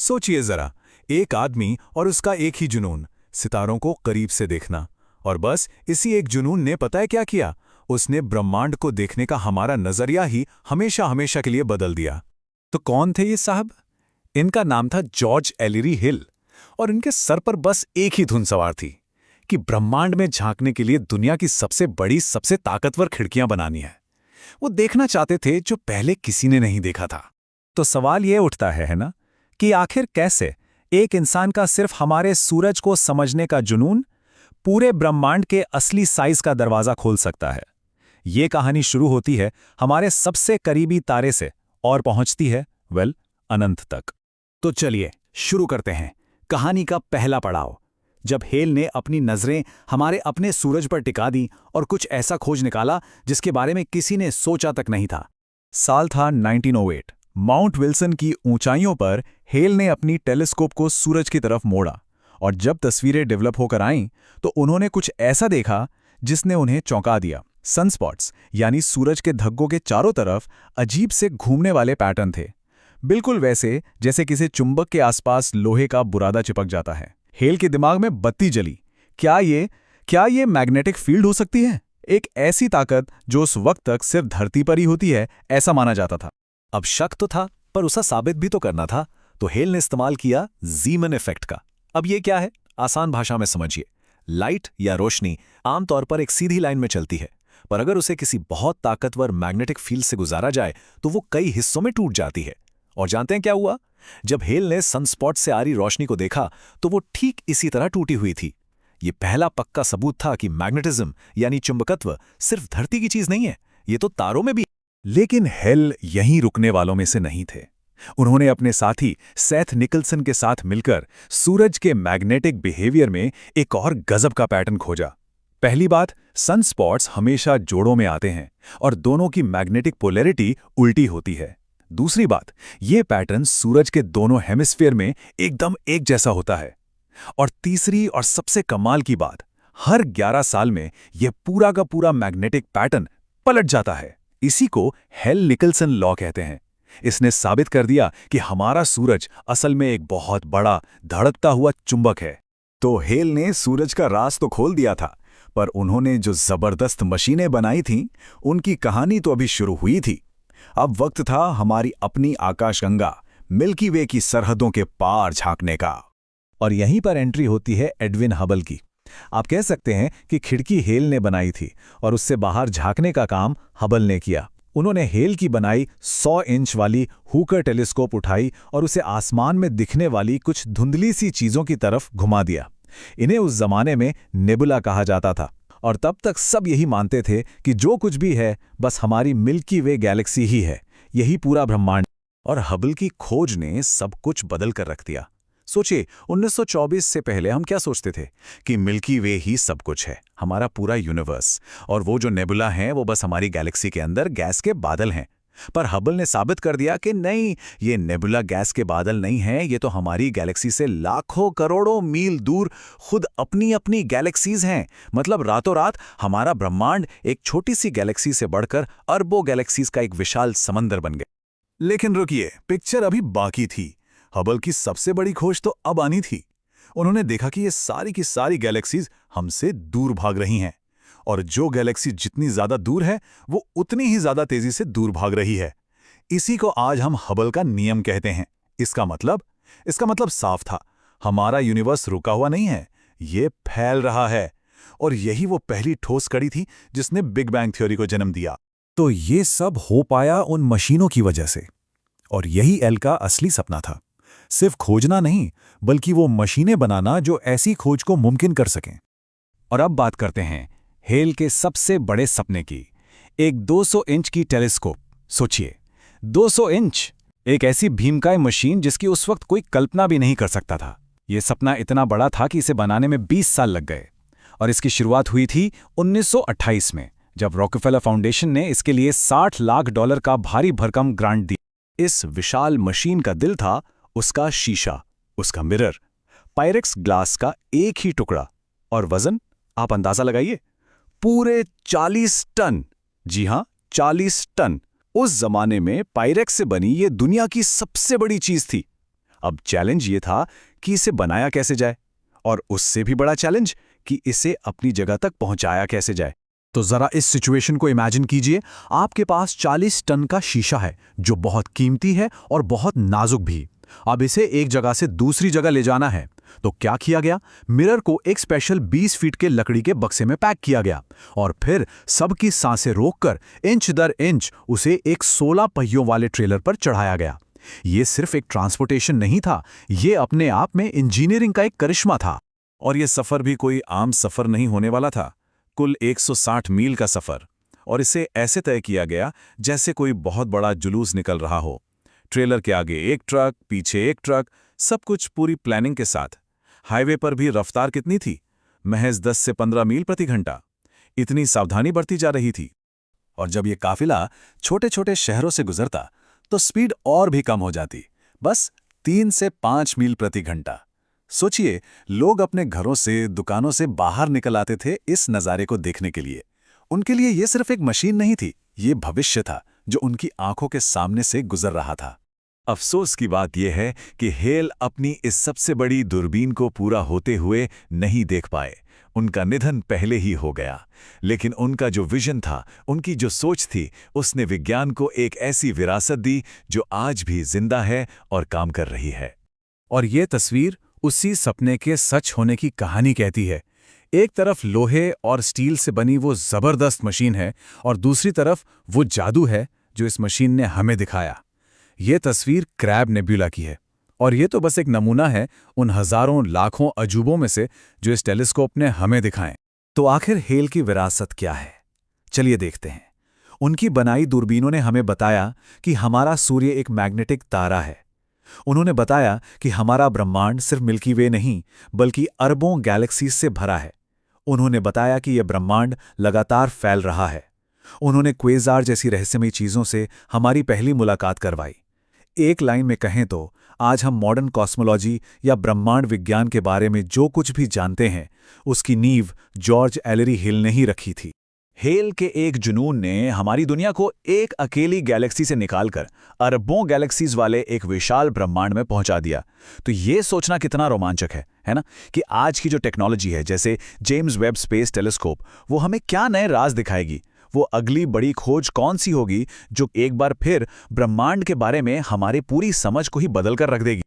सोचिए जरा, एक आदमी और उसका एक ही जुनून, सितारों को करीब से देखना। और बस इसी एक जुनून ने पता है क्या किया? उसने ब्रह्मांड को देखने का हमारा नजरिया ही हमेशा हमेशा के लिए बदल दिया। तो कौन थे ये साहब? इनका नाम था जॉर्ज एलिरी हिल, और इनके सर पर बस एक ही धुन सवार थी कि ब्रह्मांड में झांकने के लिए दुनिया की सबसे बड़ी, सबसे ताकतवर खिड़कियां बनानी है। वो देखना चाहते थे जो पहले किसी ने नहीं देखा था। तो सवाल ये उठता है ना, कि आखिर कैसे एक इंसान का सिर्फ हमारे सूरज को समझने का जुनून पूरे ब्रह्मांड के असली साइज का दरवाजा खोल सकता है। ये कहानी शुरू होती है हमारे सबसे करीबी तारे से और पहुंचती है अनंत तक। तो चलिए शुरू करते हैं कहानी का पहला पड़ाव, जब हेल ने अपनी नजरें हमारे अपने सूरज पर टिका दी और कुछ ऐसा खोज निकाला जिसके बारे में किसी ने सोचा तक नहीं था। साल था 1908। माउंट विल्सन की ऊंचाइयों पर हेल ने अपनी टेलीस्कोप को सूरज की तरफ मोड़ा, और जब तस्वीरें डेवलप होकर आईं तो उन्होंने कुछ ऐसा देखा जिसने उन्हें चौंका दिया। सनस्पॉट्स यानी सूरज के धब्बों के चारों तरफ अजीब से घूमने वाले पैटर्न थे, बिल्कुल वैसे जैसे किसी चुंबक के आसपास लोहे का बुरादा चिपक जाता है। हेल के दिमाग में बत्ती जली। क्या ये मैग्नेटिक फील्ड हो सकती है? एक ऐसी ताकत जो उस वक्त तक सिर्फ धरती पर ही होती है, ऐसा माना जाता था। अब शक तो था, पर उसे साबित भी तो करना था, तो हेल ने इस्तेमाल किया ज़ीमन इफेक्ट का। अब ये क्या है? आसान भाषा में समझिए। लाइट या रोशनी आमतौर पर एक सीधी लाइन में चलती है, पर अगर उसे किसी बहुत ताकतवर मैग्नेटिक फील्ड से गुजारा जाए तो वो कई हिस्सों में टूट जाती है। और जानते हैं क्या हुआ? जब हेल ने सनस्पॉट से आ रही रोशनी को देखा तो वो ठीक इसी तरह टूटी हुई थी। ये पहला पक्का सबूत था कि मैग्नेटिज्म यानी चुंबकत्व सिर्फ धरती की चीज नहीं है, ये तो तारों में भी। लेकिन हेल यहीं रुकने वालों में से नहीं थे। उन्होंने अपने साथी सेथ निकलसन के साथ मिलकर सूरज के मैग्नेटिक बिहेवियर में एक और गजब का पैटर्न खोजा। पहली बात, सनस्पॉट्स हमेशा जोड़ों में आते हैं और दोनों की मैग्नेटिक पोलैरिटी उल्टी होती है। दूसरी बात, ये पैटर्न सूरज के दोनों हेमिस्फीयर में एकदम एक जैसा होता है। और तीसरी और सबसे कमाल की बात, हर 11 साल में यह पूरा का पूरा मैग्नेटिक पैटर्न पलट जाता है। इसी को हेल निकलसन लॉ कहते हैं। इसने साबित कर दिया कि हमारा सूरज असल में एक बहुत बड़ा धड़कता हुआ चुंबक है। तो हेल ने सूरज का राज तो खोल दिया था, पर उन्होंने जो जबरदस्त मशीनें बनाई थीं, उनकी कहानी तो अभी शुरू हुई थी। अब वक्त था हमारी अपनी आकाशगंगा मिल्की वे की सरहदों के पार झांकने का। और यहीं पर एंट्री होती है एडविन हबल की। आप कह सकते हैं कि खिड़की हेल ने बनाई थी और उससे बाहर झांकने का काम हबल ने किया। उन्होंने हेल की बनाई 100 इंच वाली हुकर टेलीस्कोप उठाई और उसे आसमान में दिखने वाली कुछ धुंधली सी चीजों की तरफ घुमा दिया। इन्हें उस जमाने में नेबुला कहा जाता था, और तब तक सब यही मानते थे कि जो कुछ भी है बस हमारी मिल्की वे गैलेक्सी ही है, यही पूरा ब्रह्मांड। और हबल की खोज ने सब कुछ बदल कर रख दिया। सोचिए, 1924 से पहले हम क्या सोचते थे कि मिल्की वे ही सब कुछ है, हमारा पूरा यूनिवर्स, और वो जो नेबुला हैं वो बस हमारी गैलेक्सी के अंदर गैस के बादल हैं। पर हबल ने साबित कर दिया कि नहीं, ये नेबुला गैस के बादल नहीं हैं, ये तो हमारी गैलेक्सी से लाखों करोड़ों मील दूर खुद अपनी अपनी गैलेक्सीज हैं। मतलब रातों रात हमारा ब्रह्मांड एक छोटी सी गैलेक्सी से बढ़कर अरबों गैलेक्सीज का एक विशाल समंदर बन गया। लेकिन रुकिए, पिक्चर अभी बाकी थी। हबल की सबसे बड़ी खोज तो अब आनी थी। उन्होंने देखा कि ये सारी की सारी गैलेक्सीज हमसे दूर भाग रही हैं, और जो गैलेक्सी जितनी ज्यादा दूर है वो उतनी ही ज्यादा तेजी से दूर भाग रही है। इसी को आज हम हबल का नियम कहते हैं। इसका मतलब साफ था, हमारा यूनिवर्स रुका हुआ नहीं है, ये फैल रहा है। और यही वो पहली ठोस कड़ी थी जिसने बिग बैंग थ्योरी को जन्म दिया। तो ये सब हो पाया उन मशीनों की वजह से, और यही एल का असली सपना था। सिर्फ खोजना नहीं, बल्कि वो मशीनें बनाना जो ऐसी खोज को मुमकिन कर सकें। और अब बात करते हैं हेल के सबसे बड़े सपने की, एक 200 इंच की टेलीस्कोप। सोचिए, 200 इंच, एक ऐसी भीमकाय मशीन जिसकी उस वक्त कोई कल्पना भी नहीं कर सकता था। यह सपना इतना बड़ा था कि इसे बनाने में 20 साल लग गए, और इसकी शुरुआत हुई थी 1928 में, जब रॉकफेलर फाउंडेशन ने इसके लिए $60 लाख का भारी भरकम ग्रांट दिया। इस विशाल मशीन का दिल था उसका शीशा, उसका मिरर, पायरेक्स ग्लास का एक ही टुकड़ा, और वजन आप अंदाजा लगाइए, पूरे 40 टन। जी हां, 40 टन। उस जमाने में पायरेक्स से बनी ये दुनिया की सबसे बड़ी चीज थी। अब चैलेंज ये था कि इसे बनाया कैसे जाए, और उससे भी बड़ा चैलेंज कि इसे अपनी जगह तक पहुंचाया कैसे जाए। तो जरा इस सिचुएशन को इमेजिन कीजिए, आपके पास 40 टन का शीशा है जो बहुत कीमती है और बहुत नाजुक भी। अब इसे एक जगह से दूसरी जगह ले जाना है, तो क्या किया गया? मिरर को एक स्पेशल 20 फीट के लकड़ी के बक्से में पैक किया गया और फिर सबकी सांसें रोककर इंच दर इंच उसे एक 16 पहियों वाले ट्रेलर पर चढ़ाया गया। ये सिर्फ एक ट्रांसपोर्टेशन नहीं था, ये अपने आप में इंजीनियरिंग का एक करिश्मा था। और ये सफर भी कोई आम सफर नहीं होने वाला था, कुल 160 मील का सफर। और इसे ऐसे तय किया गया जैसे कोई बहुत बड़ा जुलूस निकल रहा हो। ट्रेलर के आगे एक ट्रक, पीछे एक ट्रक, सब कुछ पूरी प्लानिंग के साथ। हाईवे पर भी रफ्तार कितनी थी? महज 10 से 15 मील प्रति घंटा। इतनी सावधानी बरती जा रही थी। और जब ये काफिला छोटे छोटे शहरों से गुजरता तो स्पीड और भी कम हो जाती, बस 3 से 5 मील प्रति घंटा। सोचिए, लोग अपने घरों से, दुकानों से बाहर निकल आते थे इस नज़ारे को देखने के लिए। उनके लिए ये सिर्फ एक मशीन नहीं थी, ये भविष्य था जो उनकी आंखों के सामने से गुजर रहा था। अफसोस की बात यह है कि हेल अपनी इस सबसे बड़ी दूरबीन को पूरा होते हुए नहीं देख पाए। उनका निधन पहले ही हो गया, लेकिन उनका जो विजन था, उनकी जो सोच थी, उसने विज्ञान को एक ऐसी विरासत दी जो आज भी जिंदा है और काम कर रही है। और ये तस्वीर उसी सपने के सच होने की कहानी कहती है। एक तरफ लोहे और स्टील से बनी वो जबरदस्त मशीन है और दूसरी तरफ वो जादू है जो इस मशीन ने हमें दिखाया। ये तस्वीर क्रैब नेब्यूला की है और ये तो बस एक नमूना है उन हजारों लाखों अजूबों में से जो इस टेलीस्कोप ने हमें दिखाएं। तो आखिर हेल की विरासत क्या है? चलिए देखते हैं। उनकी बनाई दूरबीनों ने हमें बताया कि हमारा सूर्य एक मैग्नेटिक तारा है। उन्होंने बताया कि हमारा ब्रह्मांड सिर्फ मिल्की वे नहीं, बल्कि अरबों गैलेक्सीज से भरा है। उन्होंने बताया कि यह ब्रह्मांड लगातार फैल रहा है। उन्होंने क्वेज़ार जैसी रहस्यमयी चीज़ों से हमारी पहली मुलाकात करवाई। एक लाइन में कहें तो आज हम मॉडर्न कॉस्मोलॉजी या ब्रह्मांड विज्ञान के बारे में जो कुछ भी जानते हैं, उसकी नींव जॉर्ज एलरी हिल ने ही रखी थी। हेल के एक जुनून ने हमारी दुनिया को एक अकेली गैलेक्सी से निकालकर अरबों गैलेक्सीज वाले एक विशाल ब्रह्मांड में पहुंचा दिया। तो ये सोचना कितना रोमांचक है ना, कि आज की जो टेक्नोलॉजी है, जैसे जेम्स वेब स्पेस टेलीस्कोप, वो हमें क्या नए राज दिखाएगी। वो अगली बड़ी खोज कौन सी होगी जो एक बार फिर ब्रह्मांड के बारे में हमारी पूरी समझ को ही बदल कर रख देगी।